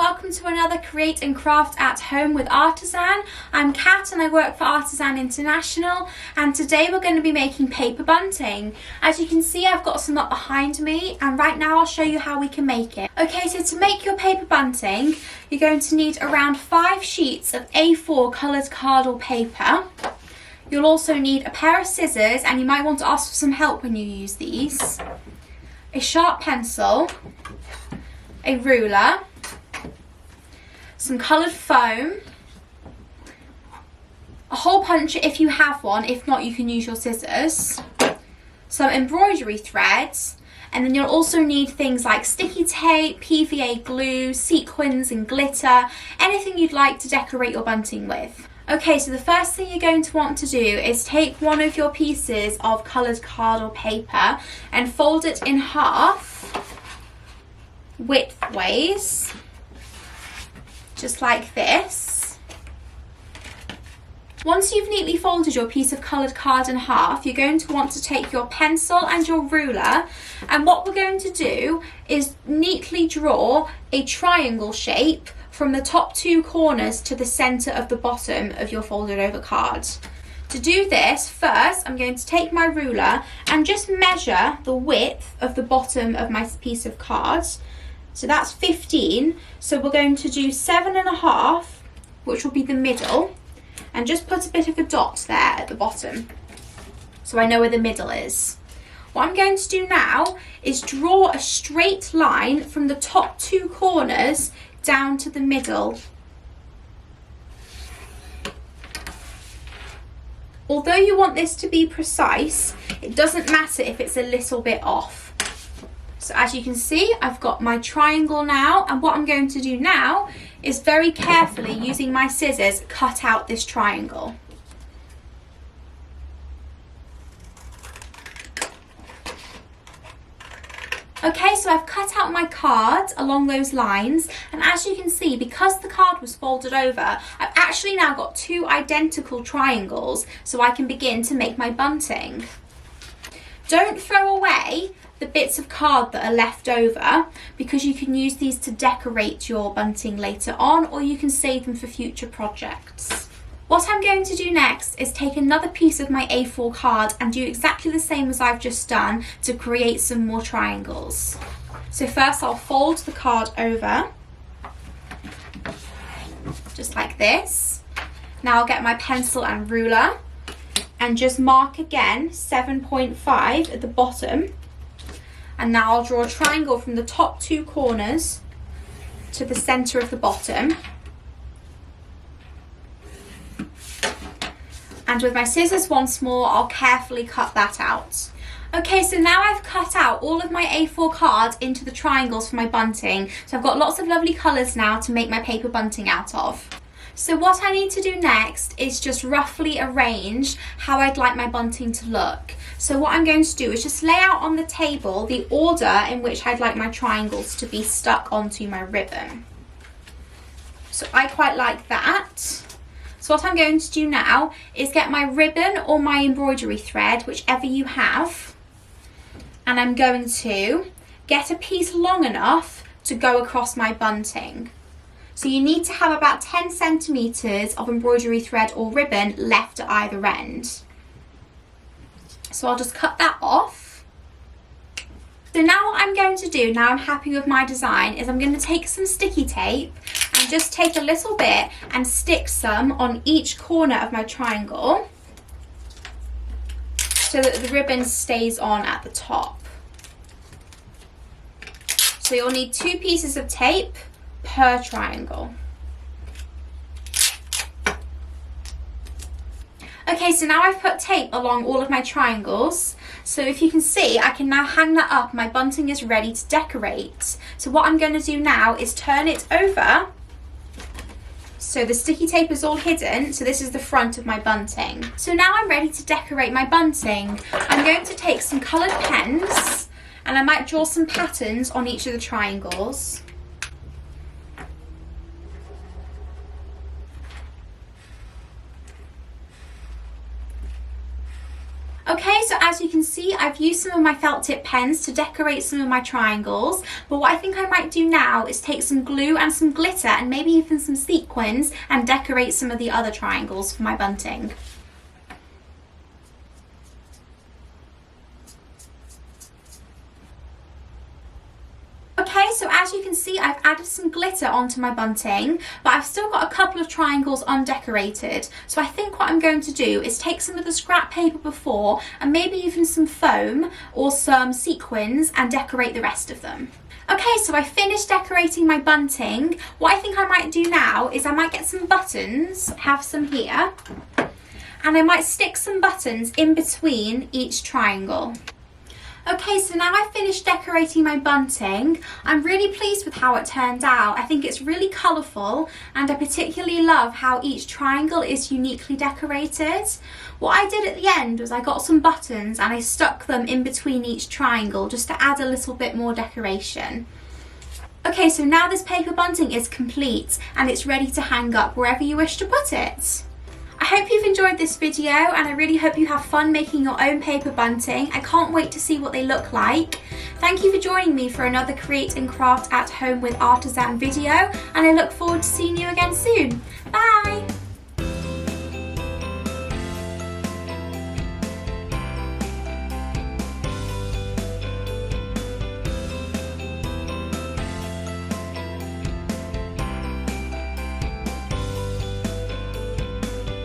welcome to another Create and Craft at Home with Artizan. I'm Kat and I work for Artizan International, and today we're going to be making paper bunting. As you can see, I've got some up behind me, and right now I'll show you how we can make it. Okay, so to make your paper bunting, you're going to need around 5 sheets of A4 coloured card or paper. You'll also need a pair of scissors, and you might want to ask for some help when you use these. A sharp pencil, a ruler, some coloured foam, a hole puncher if you have one, if not you can use your scissors, some embroidery threads, and then you'll also need things like sticky tape, PVA glue, sequins and glitter, anything you'd like to decorate your bunting with. Okay, so the first thing you're going to want to do is take one of your pieces of coloured card or paper and fold it in half widthways, just like this. Once you've neatly folded your piece of coloured card in half, you're going to want to take your pencil and your ruler, and what we're going to do is neatly draw a triangle shape from the top 2 corners to the centre of the bottom of your folded over card. To do this, first I'm going to take my ruler and just measure the width of the bottom of my piece of card. So that's 15, so we're going to do 7.5, which will be the middle, and just put a bit of a dot there at the bottom so I know where the middle is. What I'm going to do now is draw a straight line from the top 2 corners down to the middle. Although you want this to be precise, it doesn't matter if it's a little bit off. So as you can see, I've got my triangle now, and what I'm going to do now is very carefully, using my scissors, cut out this triangle. Okay, so I've cut out my card along those lines, and as you can see, because the card was folded over, I've actually now got 2 identical triangles, so I can begin to make my bunting. Don't throw away the bits of card that are left over, because you can use these to decorate your bunting later on, or you can save them for future projects. What I'm going to do next is take another piece of my A4 card and do exactly the same as I've just done to create some more triangles. So first I'll fold the card over, just like this. Now I'll get my pencil and ruler and just mark again 7.5 at the bottom. And now I'll draw a triangle from the top 2 corners to the centre of the bottom. And with my scissors once more, I'll carefully cut that out. Okay, so now I've cut out all of my A4 cards into the triangles for my bunting. So I've got lots of lovely colours now to make my paper bunting out of. So what I need to do next is just roughly arrange how I'd like my bunting to look. So what I'm going to do is just lay out on the table the order in which I'd like my triangles to be stuck onto my ribbon. So I quite like that. So what I'm going to do now is get my ribbon or my embroidery thread, whichever you have, and I'm going to get a piece long enough to go across my bunting. So you need to have about 10 centimetres of embroidery thread or ribbon left at either end. So I'll just cut that off. So now what I'm going to do, now I'm happy with my design, is I'm going to take some sticky tape and just take a little bit and stick some on each corner of my triangle so that the ribbon stays on at the top. So you'll need 2 pieces of tape per triangle. Okay, so now I've put tape along all of my triangles. So if you can see, I can now hang that up. My bunting is ready to decorate. So what I'm going to do now is turn it over. So the sticky tape is all hidden. So this is the front of my bunting. So now I'm ready to decorate my bunting. I'm going to take some coloured pens and I might draw some patterns on each of the triangles. Okay, so as you can see, I've used some of my felt tip pens to decorate some of my triangles, but what I think I might do now is take some glue and some glitter and maybe even some sequins and decorate some of the other triangles for my bunting. Okay, so as you can see, I've added some glitter onto my bunting, but I've still got a couple of triangles undecorated. So I think what I'm going to do is take some of the scrap paper before and maybe even some foam or some sequins and decorate the rest of them. Okay, so I finished decorating my bunting. What I think I might do now is I might get some buttons, have some here, and I might stick some buttons in between each triangle. Okay, so now I've finished decorating my bunting. I'm really pleased with how it turned out. I think it's really colourful and I particularly love how each triangle is uniquely decorated. What I did at the end was I got some buttons and I stuck them in between each triangle just to add a little bit more decoration. Okay, so now this paper bunting is complete and it's ready to hang up wherever you wish to put it. I hope you've enjoyed this video and I really hope you have fun making your own paper bunting. I can't wait to see what they look like. Thank you for joining me for another Create and Craft at Home with Artisan video, and I look forward to seeing you again soon. Bye!